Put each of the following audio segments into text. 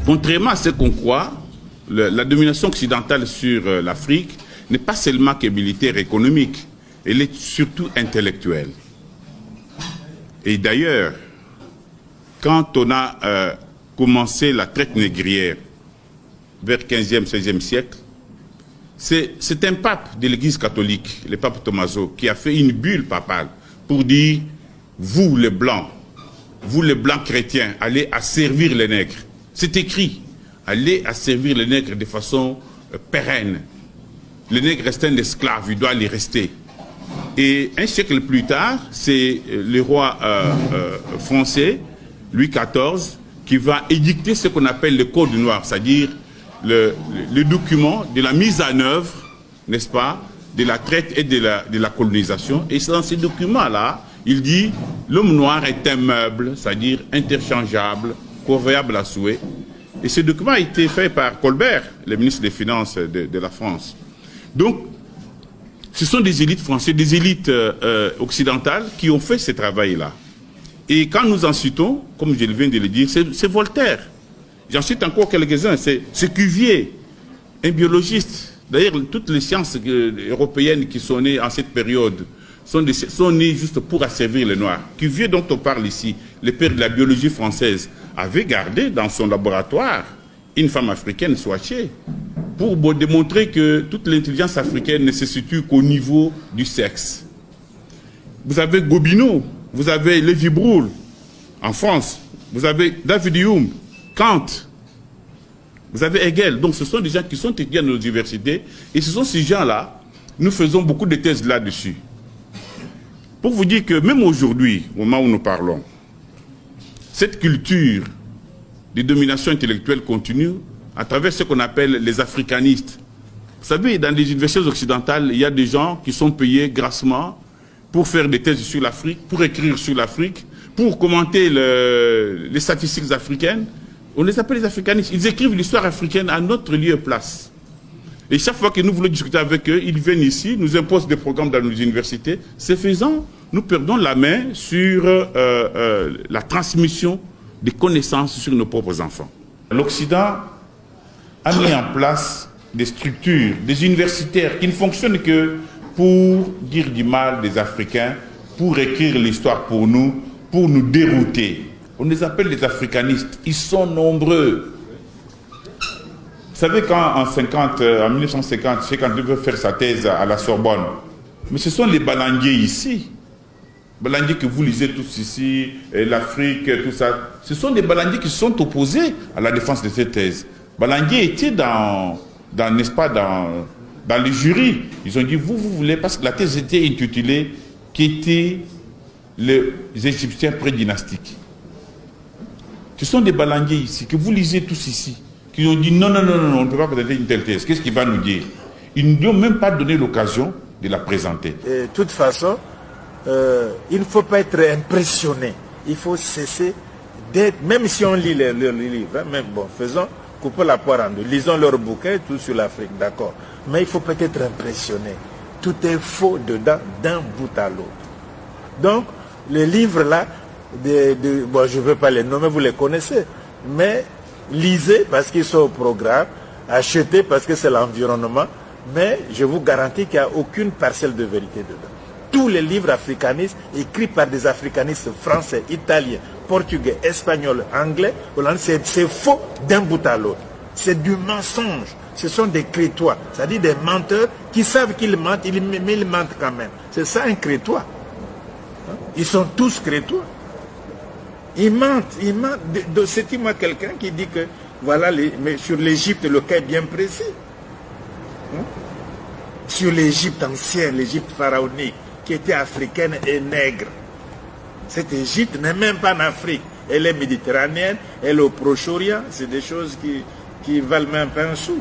Contrairement à ce qu'on croit, la domination occidentale sur l'Afrique n'est pas seulement que militaire et économique, elle est surtout intellectuelle. Et d'ailleurs, quand on a commencé la traite négrière vers 15e, 16e siècle, c'est un pape de l'Église catholique, le pape Tommaso, qui a fait une bulle papale pour dire, vous les Blancs chrétiens, allez asservir les nègres. C'est écrit, allez asservir les nègres de façon pérenne. Le nègre reste un esclave, il doit les rester. Et un siècle plus tard, c'est le roi français, Louis XIV, qui va édicter ce qu'on appelle le Code noir, c'est-à-dire le document de la mise en œuvre, n'est-ce pas, de la traite et de la colonisation. Et c'est dans ces documents-là, il dit, l'homme noir est un meuble, c'est-à-dire interchangeable, convoyable à souhait. Et ce document a été fait par Colbert, le ministre des Finances de la France. Donc, ce sont des élites françaises, des élites occidentales qui ont fait ce travail-là. Et quand nous en citons, comme je viens de le dire, c'est Voltaire. J'en cite encore quelques-uns. C'est Cuvier, un biologiste. D'ailleurs, toutes les sciences européennes qui sont nées en cette période sont nées juste pour asservir les Noirs. Cuvier, dont on parle ici, le père de la biologie française, avait gardé dans son laboratoire une femme africaine, Swatché, pour démontrer que toute l'intelligence africaine ne se situe qu'au niveau du sexe. Vous avez Gobineau, vous avez Lévi-Brul en France, vous avez David Hume, Kant, vous avez Hegel. Donc ce sont des gens qui sont étudiés dans nos universités et ce sont ces gens-là, nous faisons beaucoup de thèses là-dessus. Pour vous dire que même aujourd'hui, au moment où nous parlons, cette culture de domination intellectuelle continue à travers ce qu'on appelle les africanistes. Vous savez, dans les universités occidentales, il y a des gens qui sont payés grassement pour faire des thèses sur l'Afrique, pour écrire sur l'Afrique, pour commenter les statistiques africaines. On les appelle les africanistes. Ils écrivent l'histoire africaine à notre lieu et place. Et chaque fois que nous voulons discuter avec eux, ils viennent ici, nous imposent des programmes dans nos universités. Ce faisant, nous perdons la main sur la transmission des connaissances sur nos propres enfants. L'Occident a mis en place des structures, des universitaires qui ne fonctionnent que pour dire du mal des Africains, pour écrire l'histoire pour nous dérouter. On les appelle les africanistes. Ils sont nombreux. Vous savez, quand en 1950, Cheikh Anta veut faire sa thèse à la Sorbonne, mais ce sont les Balanguiers ici. Balanguiers que vous lisez tous ici, l'Afrique, tout ça. Ce sont des Balanguiers qui sont opposés à la défense de cette thèse. Balanguier était n'est-ce pas, dans les jurys. Ils ont dit, vous voulez, parce que la thèse était intitulée « Qu'étaient les Égyptiens pré-dynastiques ». Ce sont des Balanguiers ici, que vous lisez tous ici, qui ont dit non, on ne peut pas présenter une telle thèse. Qu'est-ce qu'il va nous dire? Ils ne lui ont même pas donné l'occasion de la présenter. De toute façon, il ne faut pas être impressionné. Il faut cesser d'être, même si on lit leurs livres, hein, même bon, coupons la poire en deux, lisons leurs bouquins, tout sur l'Afrique, d'accord. Mais il faut peut-être impressionné. Tout est faux dedans, d'un bout à l'autre. Donc, les livres là, bon, je ne veux pas les nommer, vous les connaissez, mais lisez parce qu'ils sont au programme, achetez parce que c'est l'environnement, mais je vous garantis qu'il n'y a aucune parcelle de vérité dedans. Tous les livres africanistes, écrits par des africanistes français, italiens, portugais, espagnols, anglais, hollandais, c'est faux d'un bout à l'autre. C'est du mensonge. Ce sont des crétois, c'est-à-dire des menteurs qui savent qu'ils mentent, mais ils mentent quand même. C'est ça un crétois. Ils sont tous crétois. Ils mentent. C'est-il-moi quelqu'un qui dit que, voilà, mais sur l'Égypte, le cas est bien précis. Sur l'Égypte ancienne, l'Égypte pharaonique, qui était africaine et nègre. Cette Égypte n'est même pas en Afrique. Elle est méditerranéenne, elle est au Proche-Orient. C'est des choses qui valent même pas un sou.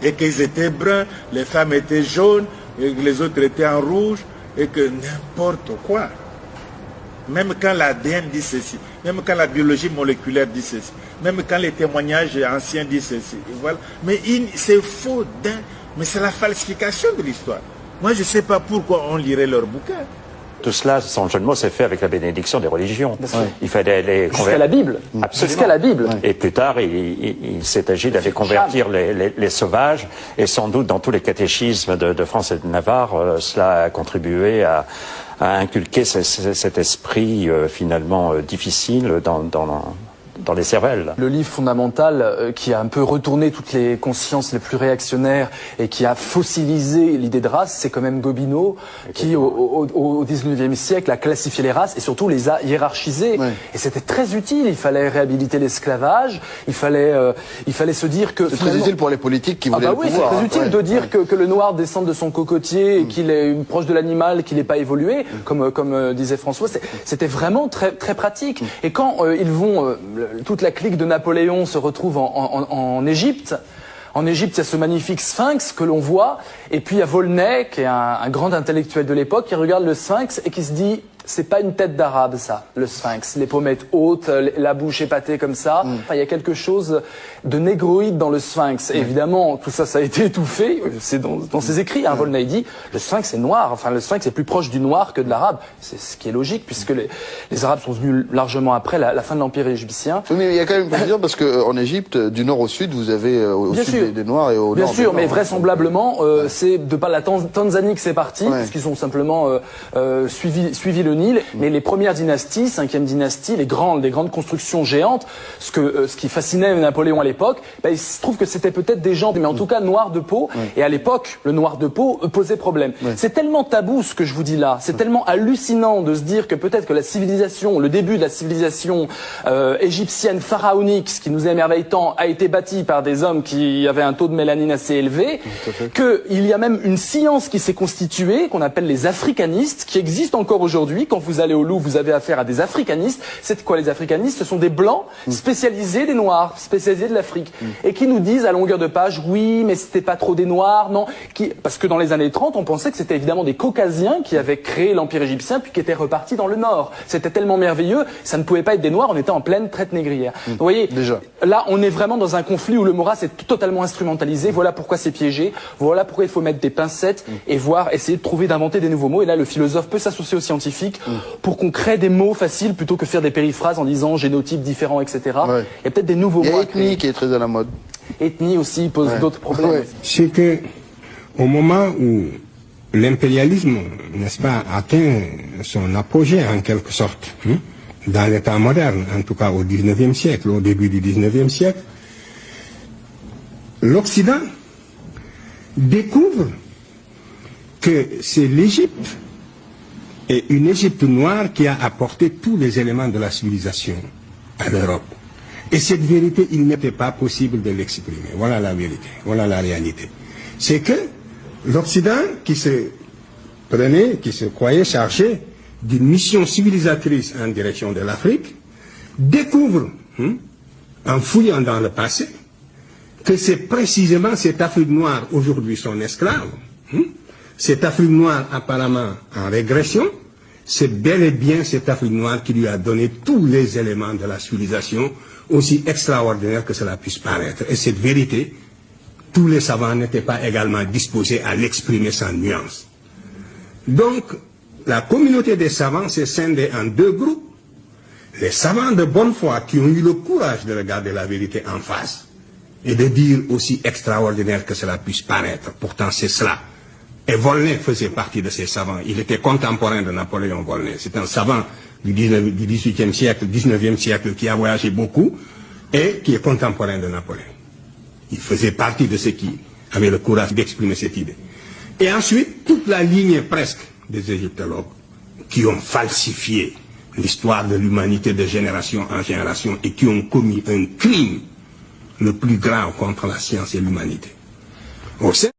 Et qu'ils étaient bruns, les femmes étaient jaunes, et les autres étaient en rouge, et que n'importe quoi. Même quand l'ADN dit ceci, même quand la biologie moléculaire dit ceci, même quand les témoignages anciens disent ceci. Voilà. Mais c'est faux, mais c'est la falsification de l'histoire. Moi, je ne sais pas pourquoi on lirait leurs bouquins. Tout cela, sans jeu de mots, s'est fait avec la bénédiction des religions. Il fallait les convertir. Jusqu'à la Bible. Absolument. Jusqu'à la Bible. Et plus tard, il s'est agi d'aller convertir les sauvages. Et sans doute, dans tous les catéchismes de France et de Navarre, cela a contribué à inculquer cet esprit finalement difficile dans les cervelles. Le livre fondamental qui a un peu retourné toutes les consciences les plus réactionnaires et qui a fossilisé l'idée de race, c'est quand même Gobineau qui, au 19e siècle, a classifié les races et surtout les a hiérarchisées. Ouais. Et c'était très utile. Il fallait réhabiliter l'esclavage. Il fallait se dire que... C'est très utile pour les politiques qui voulaient le pouvoir. Oui, c'est très utile de dire que le noir descend de son cocotier et qu'il est proche de l'animal, qu'il n'est pas évolué, comme disait François. C'était vraiment très, très pratique. Et quand ils vont... toute la clique de Napoléon se retrouve en Égypte. En Égypte, il y a ce magnifique sphinx que l'on voit. Et puis il y a Volney, qui est un grand intellectuel de l'époque, qui regarde le sphinx et qui se dit... c'est pas une tête d'arabe, ça, le sphinx. Les pommettes hautes, la bouche épatée comme ça. Enfin, il y a quelque chose de négroïde dans le sphinx. Et évidemment, tout ça, ça a été étouffé. C'est dans ses écrits. Hein, Volney dit, le sphinx est noir. Enfin, le sphinx est plus proche du noir que de l'arabe. C'est ce qui est logique, puisque les arabes sont venus largement après la fin de l'Empire égyptien. Oui, mais il y a quand même une précision, parce qu'en Égypte, du nord au sud, vous avez au sud des Noirs et au nord Bien sûr, mais Noirs. Vraisemblablement, c'est de par la Tanzanie que c'est parti, puisqu'ils ont simplement suivi le Nil, mais les premières dynasties, 5e dynastie, des grandes constructions géantes, ce qui fascinait Napoléon à l'époque, il se trouve que c'était peut-être des gens, mais en tout cas noirs de peau, et à l'époque, le noir de peau posait problème. C'est tellement tabou ce que je vous dis là, c'est tellement hallucinant de se dire que peut-être que la civilisation, le début de la civilisation égyptienne pharaonique, ce qui nous émerveille tant, a été bâti par des hommes qui avaient un taux de mélanine assez élevé, qu'il y a même une science qui s'est constituée, qu'on appelle les africanistes, qui existent encore aujourd'hui. Quand vous allez au Louvre, vous avez affaire à des africanistes. C'est quoi les africanistes? Ce sont des blancs spécialisés des noirs, spécialisés de l'Afrique, et qui nous disent à longueur de page, oui, mais c'était pas trop des noirs, non, parce que dans les années 30, on pensait que c'était évidemment des caucasiens qui avaient créé l'Empire égyptien, puis qui étaient repartis dans le nord. C'était tellement merveilleux, ça ne pouvait pas être des noirs, on était en pleine traite négrière. Vous voyez, déjà, là, on est vraiment dans un conflit où le mot race est totalement instrumentalisé. Voilà pourquoi c'est piégé, voilà pourquoi il faut mettre des pincettes et essayer de trouver, d'inventer des nouveaux mots. Et là, le philosophe peut s'associer aux scientifiques pour qu'on crée des mots faciles plutôt que faire des périphrases en disant génotypes différents, etc. Il y a peut-être des nouveaux mots. Il y a ethnie qui est très à la mode. Ethnie aussi pose d'autres problèmes. C'est que au moment où l'impérialisme, n'est-ce pas, atteint son apogée en quelque sorte, dans l'état moderne, en tout cas au 19e siècle, au début du 19e siècle, l'Occident découvre que c'est l'Égypte et une Égypte noire qui a apporté tous les éléments de la civilisation à l'Europe. Et cette vérité, il n'était pas possible de l'exprimer. Voilà la vérité, voilà la réalité. C'est que l'Occident, qui se croyait chargé d'une mission civilisatrice en direction de l'Afrique, découvre, en fouillant dans le passé, que c'est précisément cette Afrique noire, aujourd'hui son esclave, cette Afrique noire apparemment en régression, c'est bel et bien cette Afrique noire qui lui a donné tous les éléments de la civilisation, aussi extraordinaire que cela puisse paraître. Et cette vérité, tous les savants n'étaient pas également disposés à l'exprimer sans nuance. Donc, la communauté des savants s'est scindée en deux groupes. Les savants de bonne foi qui ont eu le courage de regarder la vérité en face et de dire aussi extraordinaire que cela puisse paraître. Pourtant, c'est cela. Et Volney faisait partie de ces savants. Il était contemporain de Napoléon Volney. C'est un savant du 18e siècle, 19e siècle, qui a voyagé beaucoup et qui est contemporain de Napoléon. Il faisait partie de ceux qui avaient le courage d'exprimer cette idée. Et ensuite, toute la lignée presque des égyptologues qui ont falsifié l'histoire de l'humanité de génération en génération et qui ont commis un crime le plus grave contre la science et l'humanité. Au sein